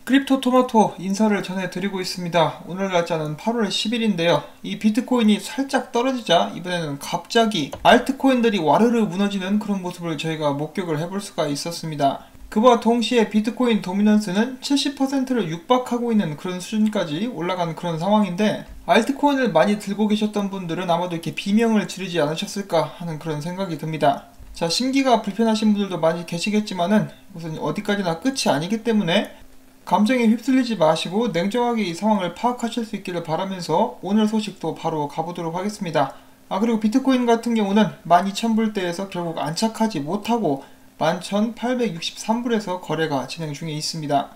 크립토 토마토 인사를 전해드리고 있습니다. 오늘 날짜는 8월 10일인데요. 이 비트코인이 살짝 떨어지자 이번에는 갑자기 알트코인들이 와르르 무너지는 그런 모습을 저희가 목격을 해볼 수가 있었습니다. 그와 동시에 비트코인 도미넌스는 70%를 육박하고 있는 그런 수준까지 올라간 그런 상황인데, 알트코인을 많이 들고 계셨던 분들은 아마도 이렇게 비명을 지르지 않으셨을까 하는 그런 생각이 듭니다. 자, 심기가 불편하신 분들도 많이 계시겠지만은 우선 어디까지나 끝이 아니기 때문에 감정에 휩쓸리지 마시고 냉정하게 이 상황을 파악하실 수 있기를 바라면서 오늘 소식도 바로 가보도록 하겠습니다. 그리고 비트코인 같은 경우는 12,000불대에서 결국 안착하지 못하고 11,863불에서 거래가 진행 중에 있습니다.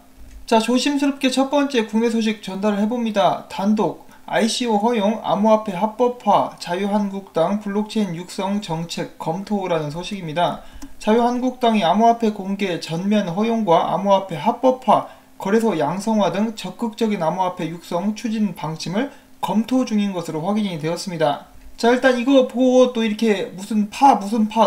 자, 조심스럽게 첫 번째 국내 소식 전달을 해봅니다. 단독 ICO 허용, 암호화폐 합법화, 자유한국당 블록체인 육성 정책 검토라는 소식입니다. 자유한국당이 암호화폐 공개 전면 허용과 암호화폐 합법화, 거래소 양성화 등 적극적인 암호화폐 육성 추진 방침을 검토 중인 것으로 확인이 되었습니다. 자, 일단 이거 보고 또 이렇게 무슨 파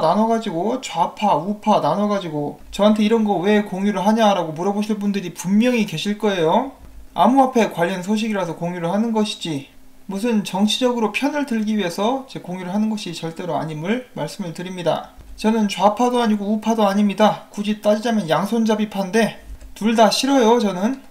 나눠가지고 좌파 우파 나눠가지고 저한테 이런 거 왜 공유를 하냐라고 물어보실 분들이 분명히 계실 거예요. 암호화폐 관련 소식이라서 공유를 하는 것이지 무슨 정치적으로 편을 들기 위해서 제 공유를 하는 것이 절대로 아님을 말씀을 드립니다. 저는 좌파도 아니고 우파도 아닙니다. 굳이 따지자면 양손잡이파인데 둘 다 싫어요. 저는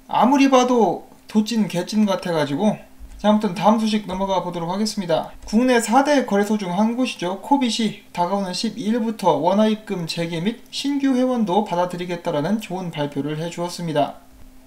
아무리 봐도 도찐 개찐 같아가지고. 자, 아무튼 다음 소식 넘어가 보도록 하겠습니다. 국내 4대 거래소 중 한 곳이죠. 코빗이 다가오는 12일부터 원화입금 재개 및 신규 회원도 받아들이겠다라는 좋은 발표를 해주었습니다.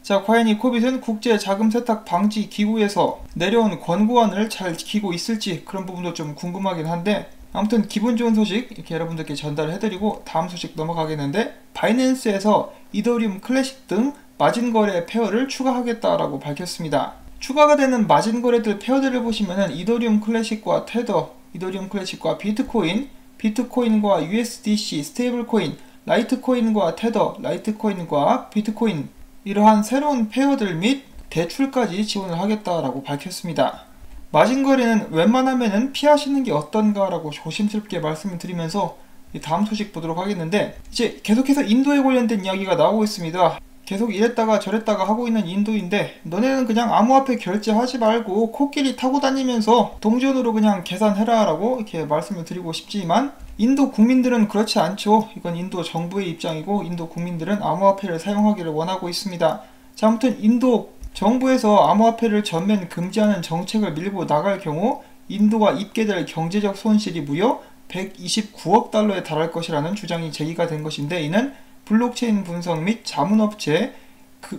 자, 과연 이 코빗은 국제 자금 세탁 방지 기구에서 내려온 권고안을 잘 지키고 있을지 그런 부분도 좀 궁금하긴 한데, 아무튼 기분 좋은 소식 이렇게 여러분들께 전달을 해드리고 다음 소식 넘어가겠는데, 바이낸스에서 이더리움 클래식 등 마진거래 페어를 추가하겠다라고 밝혔습니다. 추가가 되는 마진거래들 페어들을 보시면은 이더리움 클래식과 테더, 이더리움 클래식과 비트코인, 비트코인과 USDC 스테이블코인, 라이트코인과 테더, 라이트코인과 비트코인, 이러한 새로운 페어들 및 대출까지 지원을 하겠다라고 밝혔습니다. 마진거래는 웬만하면은 피하시는 게 어떤가 라고 조심스럽게 말씀을 드리면서 다음 소식 보도록 하겠는데, 이제 계속해서 인도에 관련된 이야기가 나오고 있습니다. 계속 이랬다가 저랬다가 하고 있는 인도인데, 너네는 그냥 암호화폐 결제하지 말고 코끼리 타고 다니면서 동전으로 그냥 계산해라 라고 이렇게 말씀을 드리고 싶지만, 인도 국민들은 그렇지 않죠. 이건 인도 정부의 입장이고 인도 국민들은 암호화폐를 사용하기를 원하고 있습니다. 자, 아무튼 인도 정부에서 암호화폐를 전면 금지하는 정책을 밀고 나갈 경우 인도가 입게 될 경제적 손실이 무려 129억 달러에 달할 것이라는 주장이 제기가 된 것인데, 이는 블록체인 분석 및 자문업체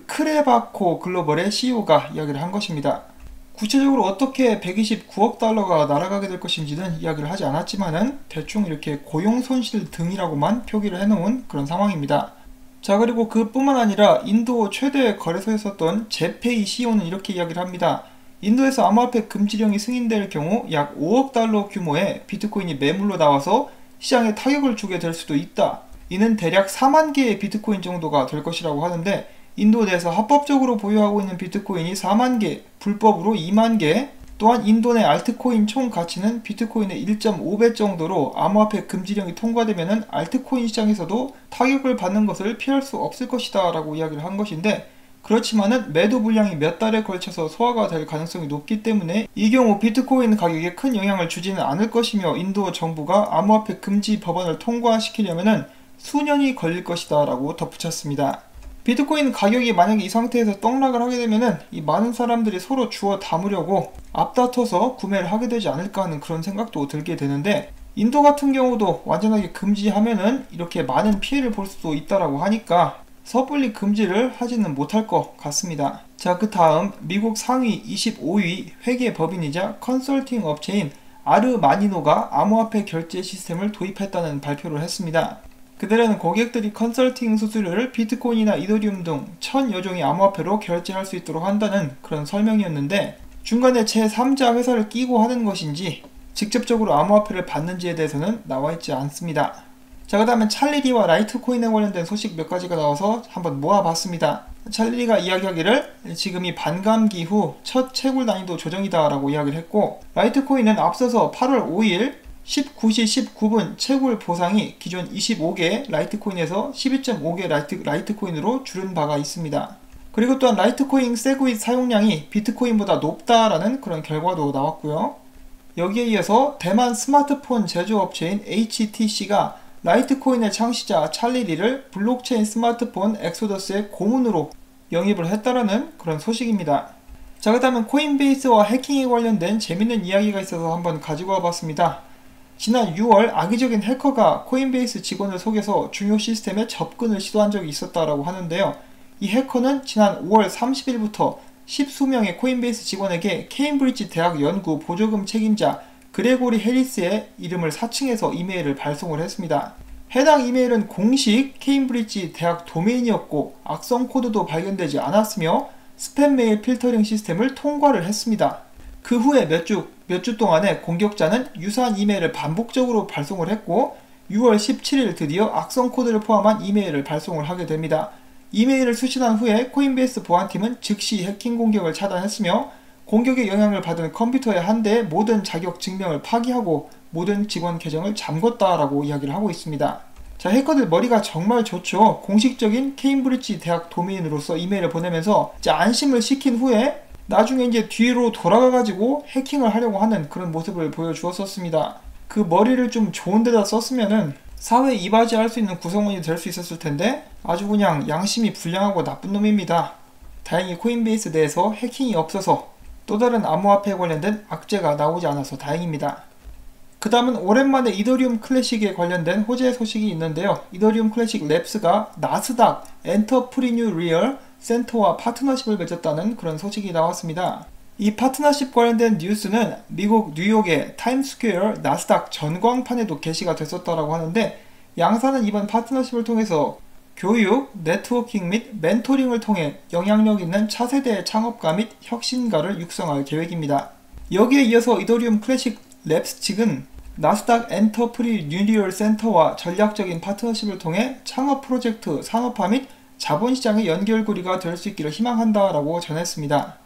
크레바코 글로벌의 CEO가 이야기를 한 것입니다. 구체적으로 어떻게 129억 달러가 날아가게 될 것인지는 이야기를 하지 않았지만은 대충 이렇게 고용 손실 등이라고만 표기를 해놓은 그런 상황입니다. 자, 그리고 그뿐만 아니라 인도 최대 거래소였었던 제페이 CEO는 이렇게 이야기를 합니다. 인도에서 암호화폐 금지령이 승인될 경우 약 5억 달러 규모의 비트코인이 매물로 나와서 시장에 타격을 주게 될 수도 있다. 이는 대략 4만 개의 비트코인 정도가 될 것이라고 하는데, 인도 내에서 합법적으로 보유하고 있는 비트코인이 4만 개, 불법으로 2만 개, 또한 인도 내 알트코인 총 가치는 비트코인의 1.5배 정도로 암호화폐 금지령이 통과되면은 알트코인 시장에서도 타격을 받는 것을 피할 수 없을 것이다 라고 이야기를 한 것인데, 그렇지만은 매도 물량이 몇 달에 걸쳐서 소화가 될 가능성이 높기 때문에 이 경우 비트코인 가격에 큰 영향을 주지는 않을 것이며, 인도 정부가 암호화폐 금지 법안을 통과시키려면은 수년이 걸릴 것이다 라고 덧붙였습니다. 비트코인 가격이 만약에 이 상태에서 떡락을 하게 되면은 이 많은 사람들이 서로 주워 담으려고 앞다퉈서 구매를 하게 되지 않을까 하는 그런 생각도 들게 되는데, 인도 같은 경우도 완전하게 금지하면은 이렇게 많은 피해를 볼 수도 있다라고 하니까 섣불리 금지를 하지는 못할 것 같습니다. 자, 그 다음 미국 상위 25위 회계법인이자 컨설팅 업체인 아르마니노가 암호화폐 결제 시스템을 도입했다는 발표를 했습니다. 그들은 고객들이 컨설팅 수수료를 비트코인이나 이더리움 등 1000여 종의 암호화폐로 결제할 수 있도록 한다는 그런 설명이었는데, 중간에 제3자 회사를 끼고 하는 것인지 직접적으로 암호화폐를 받는지에 대해서는 나와 있지 않습니다. 자, 그 다음에 찰리리와 라이트코인에 관련된 소식 몇 가지가 나와서 한번 모아봤습니다. 찰리리가 이야기하기를 지금이 반감기 후 첫 채굴 난이도 조정이다 라고 이야기를 했고, 라이트코인은 앞서서 8월 5일 19시 19분 채굴 보상이 기존 25개 라이트코인에서 12.5개 라이트코인으로 줄은 바가 있습니다. 그리고 또한 라이트코인 세그윗 사용량이 비트코인보다 높다라는 그런 결과도 나왔고요. 여기에 이어서 대만 스마트폰 제조업체인 HTC가 라이트코인의 창시자 찰리 리를 블록체인 스마트폰 엑소더스의 고문으로 영입을 했다라는 그런 소식입니다. 자, 그 다음은 코인베이스와 해킹에 관련된 재밌는 이야기가 있어서 한번 가지고 와봤습니다. 지난 6월 악의적인 해커가 코인베이스 직원을 속여서 중요 시스템에 접근을 시도한 적이 있었다라고 하는데요. 이 해커는 지난 5월 30일부터 10수명의 코인베이스 직원에게 케임브리지 대학 연구 보조금 책임자 그레고리 해리스의 이름을 사칭해서 이메일을 발송을 했습니다. 해당 이메일은 공식 케임브리지 대학 도메인이었고 악성 코드도 발견되지 않았으며 스팸 메일 필터링 시스템을 통과를 했습니다. 그 후에 몇 주 동안에 공격자는 유사한 이메일을 반복적으로 발송을 했고 6월 17일 드디어 악성 코드를 포함한 이메일을 발송을 하게 됩니다. 이메일을 수신한 후에 코인베이스 보안팀은 즉시 해킹 공격을 차단했으며 공격의 영향을 받은 컴퓨터의 한 대의 모든 자격 증명을 파기하고 모든 직원 계정을 잠궜다라고 이야기를 하고 있습니다. 자, 해커들 머리가 정말 좋죠. 공식적인 케임브리지 대학 도메인으로서 이메일을 보내면서 이제 안심을 시킨 후에 나중에 이제 뒤로 돌아가가지고 해킹을 하려고 하는 그런 모습을 보여주었었습니다. 그 머리를 좀 좋은 데다 썼으면은 사회에 이바지할 수 있는 구성원이 될 수 있었을 텐데 아주 그냥 양심이 불량하고 나쁜 놈입니다. 다행히 코인베이스 내에서 해킹이 없어서 또 다른 암호화폐에 관련된 악재가 나오지 않아서 다행입니다. 그 다음은 오랜만에 이더리움 클래식에 관련된 호재 소식이 있는데요. 이더리움 클래식 랩스가 나스닥 엔터프리뉴 리얼 센터와 파트너십을 맺었다는 그런 소식이 나왔습니다. 이 파트너십 관련된 뉴스는 미국 뉴욕의 타임스퀘어 나스닥 전광판에도 게시가 됐었다라고 하는데 양사는 이번 파트너십을 통해서 교육, 네트워킹 및 멘토링을 통해 영향력 있는 차세대의 창업가 및 혁신가를 육성할 계획입니다. 여기에 이어서 이더리움 클래식 랩스 측은 나스닥 엔터프리뉴리얼 센터와 전략적인 파트너십을 통해 창업 프로젝트, 산업화 및 자본시장의 연결고리가 될 수 있기를 희망한다라고 전했습니다.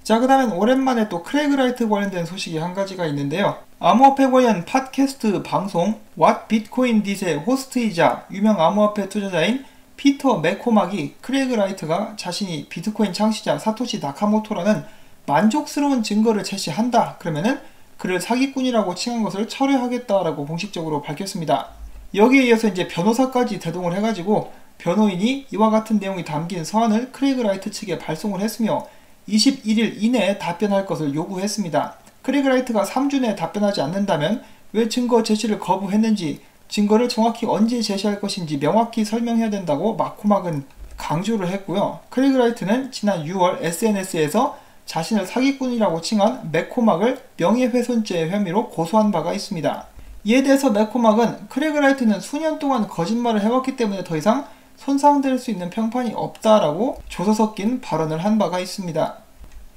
자, 그 다음엔 오랜만에 또 크레이그 라이트 관련된 소식이 한 가지가 있는데요. 암호화폐 관련 팟캐스트 방송 What Bitcoin Did의 호스트이자 유명 암호화폐 투자자인 피터 매코막이 크레이그 라이트가 자신이 비트코인 창시자 사토시 나카모토라는 만족스러운 증거를 제시한다 그러면은 그를 사기꾼이라고 칭한 것을 철회하겠다라고 공식적으로 밝혔습니다. 여기에 이어서 이제 변호사까지 대동을 해가지고 변호인이 이와 같은 내용이 담긴 서한을 크레이그 라이트 측에 발송을 했으며 21일 이내에 답변할 것을 요구했습니다. 크레이그 라이트가 3주 내에 답변하지 않는다면 왜 증거 제시를 거부했는지, 증거를 정확히 언제 제시할 것인지 명확히 설명해야 된다고 마코막은 강조를 했고요. 크레이그 라이트는 지난 6월 SNS에서 자신을 사기꾼이라고 칭한 매코막을 명예훼손죄 혐의로 고소한 바가 있습니다. 이에 대해서 매코막은 크레이그 라이트는 수년 동안 거짓말을 해왔기 때문에 더 이상 손상될 수 있는 평판이 없다라고 조서 섞인 발언을 한 바가 있습니다.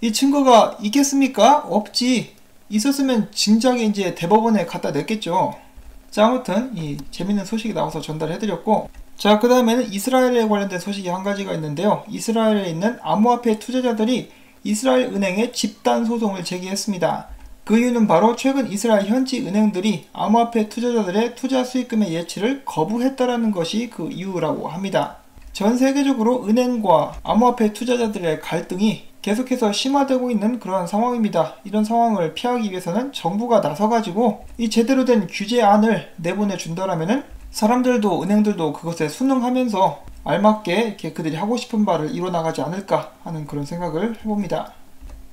이 증거가 있겠습니까? 없지. 있었으면 진작에 이제 대법원에 갖다 냈겠죠. 자, 아무튼 이 재밌는 소식이 나와서 전달해드렸고, 자, 그 다음에는 이스라엘에 관련된 소식이 한 가지가 있는데요. 이스라엘에 있는 암호화폐 투자자들이 이스라엘 은행에 집단 소송을 제기했습니다. 그 이유는 바로 최근 이스라엘 현지 은행들이 암호화폐 투자자들의 투자 수익금의 예치를 거부했다라는 것이 그 이유라고 합니다. 전 세계적으로 은행과 암호화폐 투자자들의 갈등이 계속해서 심화되고 있는 그러한 상황입니다. 이런 상황을 피하기 위해서는 정부가 나서가지고 이 제대로 된 규제안을 내보내 준다라면은 사람들도 은행들도 그것에 순응하면서 알맞게 이렇게 그들이 하고 싶은 바를 이뤄나가지 않을까 하는 그런 생각을 해봅니다.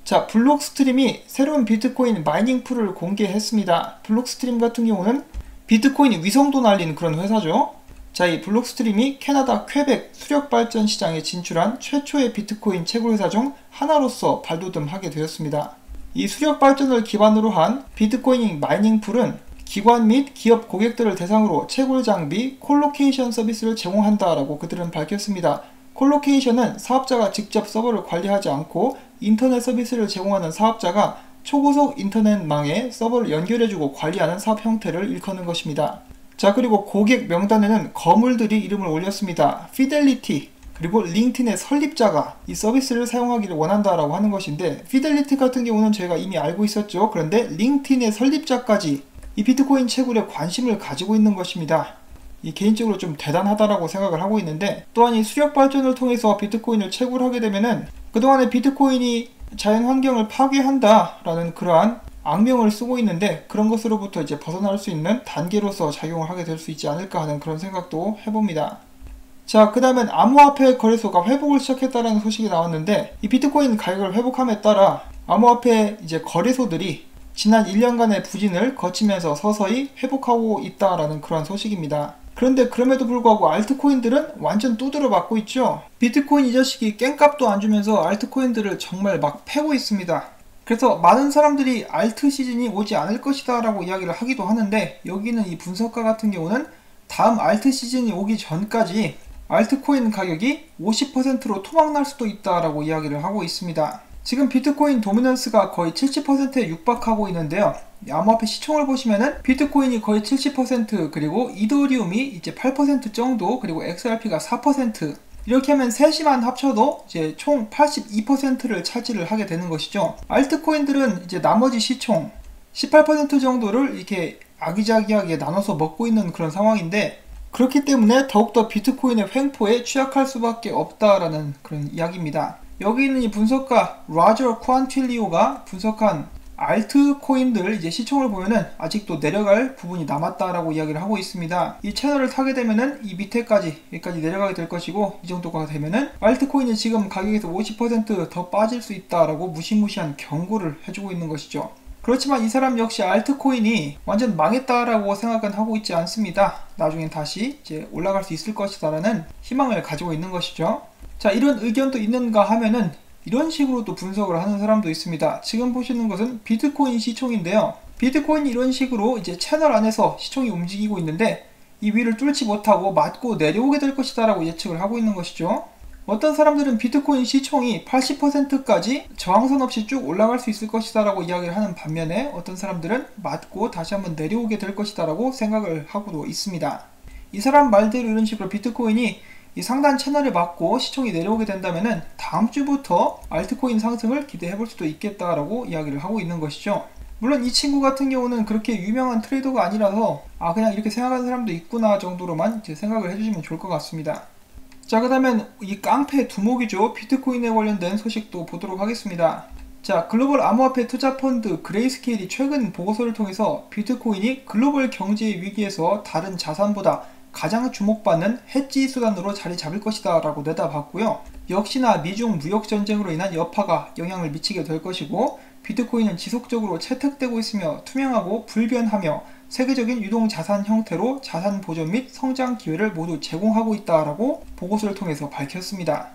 자, 블록스트림이 새로운 비트코인 마이닝 풀을 공개했습니다. 블록스트림 같은 경우는 비트코인 위성도 날린 그런 회사죠. 자, 이 블록스트림이 캐나다 퀘벡 수력발전 시장에 진출한 최초의 비트코인 채굴 회사 중 하나로서 발돋움하게 되었습니다. 이 수력발전을 기반으로 한 비트코인 마이닝 풀은 기관 및 기업 고객들을 대상으로 채굴 장비, 콜로케이션 서비스를 제공한다라고 그들은 밝혔습니다. 콜로케이션은 사업자가 직접 서버를 관리하지 않고 인터넷 서비스를 제공하는 사업자가 초고속 인터넷망에 서버를 연결해주고 관리하는 사업 형태를 일컫는 것입니다. 자, 그리고 고객 명단에는 거물들이 이름을 올렸습니다. 피델리티, 그리고 링틴의 설립자가 이 서비스를 사용하기를 원한다라고 하는 것인데, 피델리티 같은 경우는 저희가 이미 알고 있었죠. 그런데 링틴의 설립자까지 이 비트코인 채굴에 관심을 가지고 있는 것입니다. 개인적으로 좀 대단하다라고 생각을 하고 있는데, 또한 이 수력 발전을 통해서 비트코인을 채굴 하게 되면은 그동안에 비트코인이 자연 환경을 파괴한다라는 그러한 악명을 쓰고 있는데, 그런 것으로부터 이제 벗어날 수 있는 단계로서 작용을 하게 될 수 있지 않을까 하는 그런 생각도 해봅니다. 자, 그 다음엔 암호화폐 거래소가 회복을 시작했다는 소식이 나왔는데, 이 비트코인 가격을 회복함에 따라 암호화폐 이제 거래소들이 지난 1년간의 부진을 거치면서 서서히 회복하고 있다라는 그런 소식입니다. 그런데 그럼에도 불구하고 알트코인들은 완전 두드려 맞고 있죠. 비트코인 이 자식이 깽값도 안 주면서 알트코인들을 정말 막 패고 있습니다. 그래서 많은 사람들이 알트 시즌이 오지 않을 것이다 라고 이야기를 하기도 하는데, 여기는 이 분석가 같은 경우는 다음 알트 시즌이 오기 전까지 알트코인 가격이 50%로 토막날 수도 있다라고 이야기를 하고 있습니다. 지금 비트코인 도미넌스가 거의 70%에 육박하고 있는데요. 암호화폐 시총을 보시면은 비트코인이 거의 70%, 그리고 이더리움이 이제 8% 정도, 그리고 XRP가 4%, 이렇게 하면 셋이만 합쳐도 이제 총 82%를 차지를 하게 되는 것이죠. 알트코인들은 이제 나머지 시총 18% 정도를 이렇게 아기자기하게 나눠서 먹고 있는 그런 상황인데, 그렇기 때문에 더욱더 비트코인의 횡포에 취약할 수밖에 없다라는 그런 이야기입니다. 여기 있는 이 분석가 라저 퀀틸리오가 분석한 알트코인들 이제 시총을 보면은 아직도 내려갈 부분이 남았다라고 이야기를 하고 있습니다. 이 채널을 타게 되면은 이 밑에까지, 여기까지 내려가게 될 것이고, 이 정도가 되면은 알트코인이 지금 가격에서 50% 더 빠질 수 있다라고 무시무시한 경고를 해주고 있는 것이죠. 그렇지만 이 사람 역시 알트코인이 완전 망했다라고 생각은 하고 있지 않습니다. 나중엔 다시 이제 올라갈 수 있을 것이다라는 희망을 가지고 있는 것이죠. 자, 이런 의견도 있는가 하면은 이런 식으로도 분석을 하는 사람도 있습니다. 지금 보시는 것은 비트코인 시총인데요. 비트코인이 이런 식으로 이제 채널 안에서 시총이 움직이고 있는데, 이 위를 뚫지 못하고 맞고 내려오게 될 것이다 라고 예측을 하고 있는 것이죠. 어떤 사람들은 비트코인 시총이 80%까지 저항선 없이 쭉 올라갈 수 있을 것이다 라고 이야기를 하는 반면에, 어떤 사람들은 맞고 다시 한번 내려오게 될 것이다 라고 생각을 하고도 있습니다. 이 사람 말대로 이런 식으로 비트코인이 이 상단 채널에 맞고 시총이 내려오게 된다면은 다음 주부터 알트코인 상승을 기대해 볼 수도 있겠다라고 이야기를 하고 있는 것이죠. 물론 이 친구 같은 경우는 그렇게 유명한 트레이더가 아니라서 그냥 이렇게 생각하는 사람도 있구나 정도로만 이제 생각을 해주시면 좋을 것 같습니다. 자, 그 다음엔 이 깡패 두목이죠. 비트코인에 관련된 소식도 보도록 하겠습니다. 자, 글로벌 암호화폐 투자펀드 그레이스케일이 최근 보고서를 통해서 비트코인이 글로벌 경제 위기에서 다른 자산보다 가장 주목받는 해지 수단으로 자리 잡을 것이다 라고 내다봤고요. 역시나 미중 무역 전쟁으로 인한 여파가 영향을 미치게 될 것이고, 비트코인은 지속적으로 채택되고 있으며 투명하고 불변하며 세계적인 유동 자산 형태로 자산 보존 및 성장 기회를 모두 제공하고 있다라고 보고서를 통해서 밝혔습니다.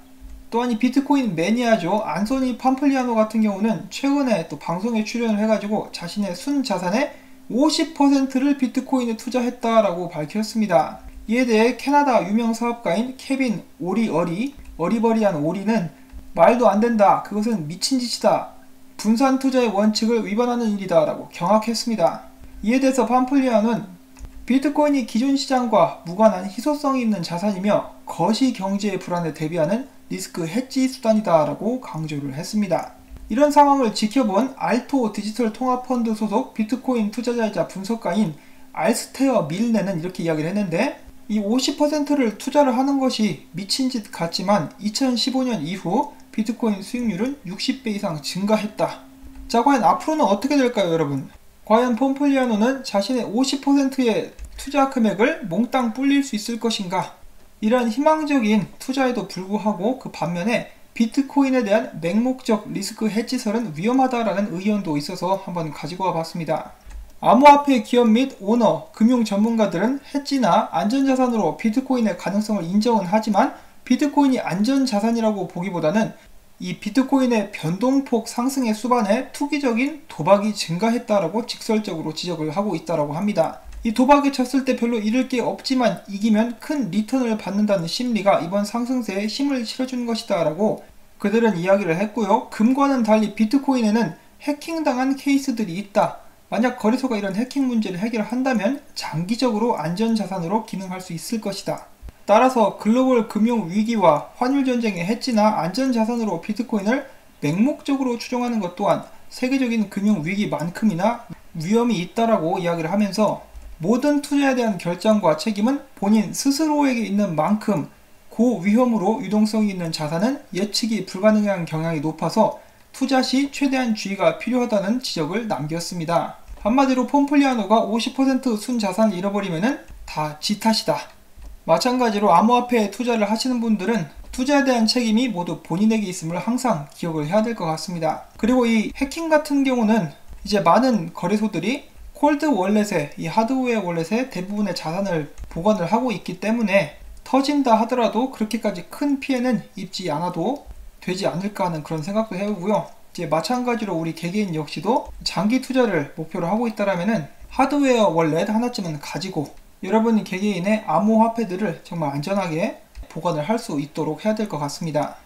또한 이 비트코인 매니아죠. 안소니 팜플리아노 같은 경우는 최근에 또 방송에 출연을 해가지고 자신의 순 자산의 50%를 비트코인에 투자했다라고 밝혔습니다. 이에 대해 캐나다 유명 사업가인 케빈 어리버리한 오리는 말도 안 된다, 그것은 미친 짓이다, 분산 투자의 원칙을 위반하는 일이다 라고 경악했습니다. 이에 대해서 팜플리아는 비트코인이 기존 시장과 무관한 희소성이 있는 자산이며 거시 경제의 불안에 대비하는 리스크 해지 수단이다 라고 강조를 했습니다. 이런 상황을 지켜본 알토 디지털 통합펀드 소속 비트코인 투자자이자 분석가인 알스테어 밀네는 이렇게 이야기를 했는데, 이 50%를 투자를 하는 것이 미친 짓 같지만 2015년 이후 비트코인 수익률은 60배 이상 증가했다. 자, 과연 앞으로는 어떻게 될까요, 여러분? 과연 폼플리아노는 자신의 50%의 투자 금액을 몽땅 불릴 수 있을 것인가? 이러한 희망적인 투자에도 불구하고 그 반면에 비트코인에 대한 맹목적 리스크 해지설은 위험하다라는 의견도 있어서 한번 가지고 와봤습니다. 암호화폐 기업 및 오너, 금융 전문가들은 해지나 안전자산으로 비트코인의 가능성을 인정은 하지만, 비트코인이 안전자산이라고 보기보다는 이 비트코인의 변동폭 상승의 수반에 투기적인 도박이 증가했다라고 직설적으로 지적을 하고 있다라고 합니다. 이 도박에 졌을 때 별로 잃을 게 없지만 이기면 큰 리턴을 받는다는 심리가 이번 상승세에 힘을 실어준 것이다 라고 그들은 이야기를 했고요. 금과는 달리 비트코인에는 해킹당한 케이스들이 있다. 만약 거래소가 이런 해킹 문제를 해결한다면 장기적으로 안전자산으로 기능할 수 있을 것이다. 따라서 글로벌 금융 위기와 환율 전쟁의 해지나 안전자산으로 비트코인을 맹목적으로 추종하는 것 또한 세계적인 금융 위기만큼이나 위험이 있다라고 이야기를 하면서, 모든 투자에 대한 결정과 책임은 본인 스스로에게 있는 만큼 고위험으로 유동성이 있는 자산은 예측이 불가능한 경향이 높아서 투자 시 최대한 주의가 필요하다는 지적을 남겼습니다. 한마디로 폼플리아노가 50% 순자산을 잃어버리면 다 지 탓이다. 마찬가지로 암호화폐에 투자를 하시는 분들은 투자에 대한 책임이 모두 본인에게 있음을 항상 기억을 해야 될 것 같습니다. 그리고 이 해킹 같은 경우는 이제 많은 거래소들이 콜드 월렛에, 이 하드웨어 월렛에 대부분의 자산을 보관을 하고 있기 때문에 터진다 하더라도 그렇게까지 큰 피해는 입지 않아도 되지 않을까 하는 그런 생각도 해보고요. 이제 마찬가지로 우리 개개인 역시도 장기 투자를 목표로 하고 있다라면은 하드웨어 월렛 하나쯤은 가지고 여러분 개개인의 암호화폐들을 정말 안전하게 보관을 할 수 있도록 해야 될 것 같습니다.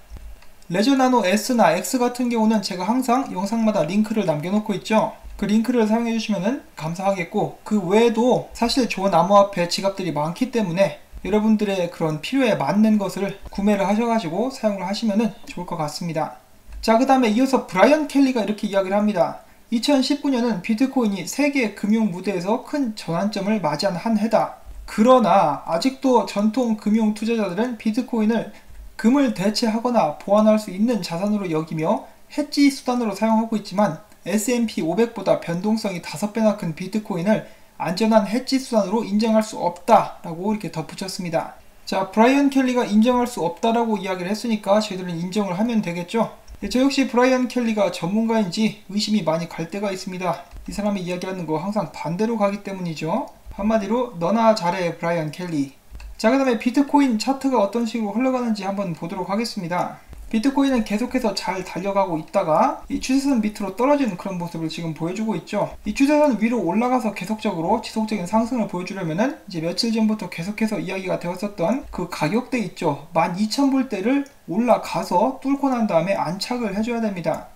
레저나노 S나 X 같은 경우는 제가 항상 영상마다 링크를 남겨놓고 있죠. 그 링크를 사용해 주시면 감사하겠고, 그 외에도 사실 좋은 암호화폐 지갑들이 많기 때문에 여러분들의 그런 필요에 맞는 것을 구매를 하셔가지고 사용을 하시면 좋을 것 같습니다. 자, 그 다음에 이어서 브라이언 켈리가 이렇게 이야기를 합니다. 2019년은 비트코인이 세계 금융 무대에서 큰 전환점을 맞이한 한 해다. 그러나 아직도 전통 금융 투자자들은 비트코인을 금을 대체하거나 보완할 수 있는 자산으로 여기며 해지 수단으로 사용하고 있지만 S&P 500보다 변동성이 5배나 큰 비트코인을 안전한 해지 수단으로 인정할 수 없다라고 이렇게 덧붙였습니다. 자, 브라이언 켈리가 인정할 수 없다라고 이야기를 했으니까 저희들은 인정을 하면 되겠죠. 저 역시 브라이언 켈리가 전문가인지 의심이 많이 갈 때가 있습니다. 이 사람이 이야기하는 거 항상 반대로 가기 때문이죠. 한마디로 너나 잘해 브라이언 켈리. 자, 그 다음에 비트코인 차트가 어떤 식으로 흘러가는지 한번 보도록 하겠습니다. 비트코인은 계속해서 잘 달려가고 있다가 이 추세선 밑으로 떨어지는 그런 모습을 지금 보여주고 있죠. 이 추세선 위로 올라가서 계속적으로 지속적인 상승을 보여주려면은 이제 며칠 전부터 계속해서 이야기가 되었었던 그 가격대 있죠. 12,000불대를 올라가서 뚫고 난 다음에 안착을 해줘야 됩니다.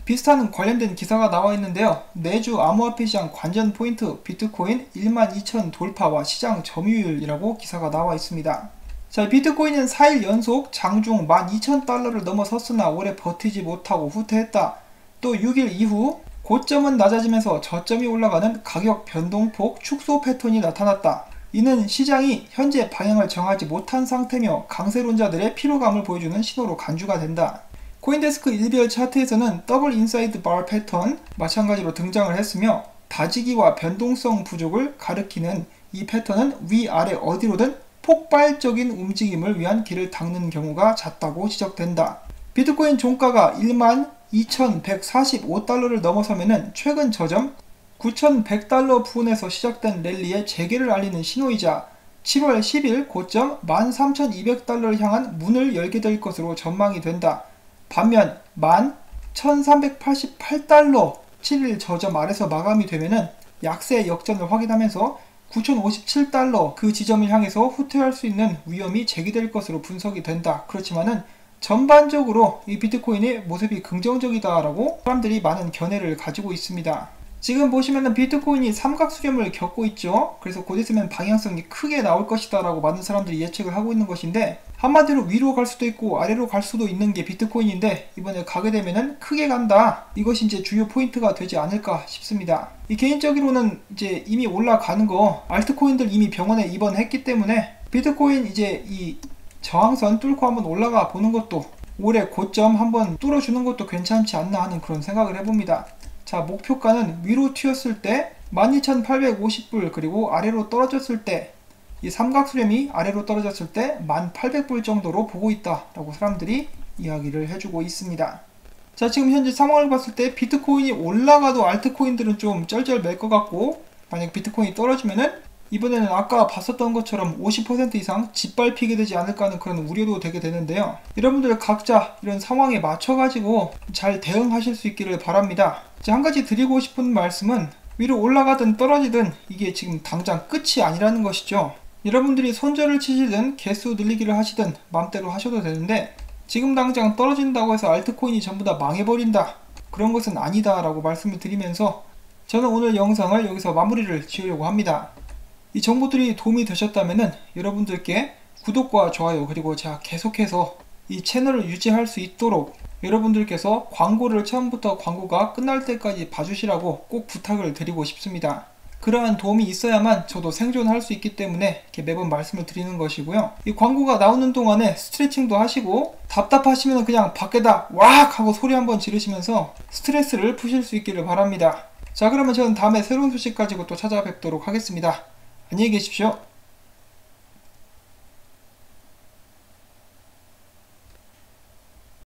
비슷한 관련된 기사가 나와 있는데요. 내주 암호화폐 시장 관전 포인트 비트코인 12,000 돌파와 시장 점유율이라고 기사가 나와 있습니다. 자, 비트코인은 4일 연속 장중 12,000달러를 넘어섰으나 오래 버티지 못하고 후퇴했다. 또 6일 이후 고점은 낮아지면서 저점이 올라가는 가격 변동폭 축소 패턴이 나타났다. 이는 시장이 현재 방향을 정하지 못한 상태며 강세론자들의 피로감을 보여주는 신호로 간주가 된다. 코인데스크 일별 차트에서는 더블 인사이드 바 패턴 마찬가지로 등장을 했으며 다지기와 변동성 부족을 가리키는 이 패턴은 위아래 어디로든 폭발적인 움직임을 위한 길을 닦는 경우가 잦다고 지적된다. 비트코인 종가가 12,145달러를 넘어서면 최근 저점 9,100달러 부근에서 시작된 랠리의 재개를 알리는 신호이자 7월 10일 고점 13,200달러를 향한 문을 열게 될 것으로 전망이 된다. 반면 11,388달러 7일 저점 아래서 마감이 되면 약세 역전을 확인하면서 9,057달러 그 지점을 향해서 후퇴할 수 있는 위험이 제기될 것으로 분석이 된다. 그렇지만은 전반적으로 이 비트코인의 모습이 긍정적이다라고 사람들이 많은 견해를 가지고 있습니다. 지금 보시면은 비트코인이 삼각수렴을 겪고 있죠. 그래서 곧 있으면 방향성이 크게 나올 것이다 라고 많은 사람들이 예측을 하고 있는 것인데, 한마디로 위로 갈 수도 있고 아래로 갈 수도 있는 게 비트코인인데 이번에 가게 되면은 크게 간다. 이것이 이제 주요 포인트가 되지 않을까 싶습니다. 이 개인적으로는 이제 이미 올라가는 거 알트코인들 이미 병원에 입원했기 때문에 비트코인 이제 이 저항선 뚫고 한번 올라가 보는 것도 올해 고점 한번 뚫어주는 것도 괜찮지 않나 하는 그런 생각을 해봅니다. 자, 목표가는 위로 튀었을 때 12,850불 그리고 아래로 떨어졌을 때 이 삼각수렴이 아래로 떨어졌을 때 1,800불 정도로 보고 있다 라고 사람들이 이야기를 해주고 있습니다. 자, 지금 현재 상황을 봤을 때 비트코인이 올라가도 알트코인들은 좀 쩔쩔맬 것 같고, 만약 비트코인이 떨어지면은 이번에는 아까 봤었던 것처럼 50% 이상 짓밟히게 되지 않을까 하는 그런 우려도 되게 되는데요. 여러분들 각자 이런 상황에 맞춰가지고 잘 대응하실 수 있기를 바랍니다. 이제 한 가지 드리고 싶은 말씀은 위로 올라가든 떨어지든 이게 지금 당장 끝이 아니라는 것이죠. 여러분들이 손절을 치시든 개수 늘리기를 하시든 마음대로 하셔도 되는데, 지금 당장 떨어진다고 해서 알트코인이 전부 다 망해버린다, 그런 것은 아니다 라고 말씀을 드리면서 저는 오늘 영상을 여기서 마무리를 지으려고 합니다. 이 정보들이 도움이 되셨다면 여러분들께 구독과 좋아요 그리고 제가 계속해서 이 채널을 유지할 수 있도록 여러분들께서 광고를 처음부터 광고가 끝날 때까지 봐주시라고 꼭 부탁을 드리고 싶습니다. 그러한 도움이 있어야만 저도 생존할 수 있기 때문에 이렇게 매번 말씀을 드리는 것이고요. 이 광고가 나오는 동안에 스트레칭도 하시고 답답하시면 그냥 밖에다 왁 하고 소리 한번 지르시면서 스트레스를 푸실 수 있기를 바랍니다. 자, 그러면 저는 다음에 새로운 소식 가지고 또 찾아뵙도록 하겠습니다. 안녕히 계십시오.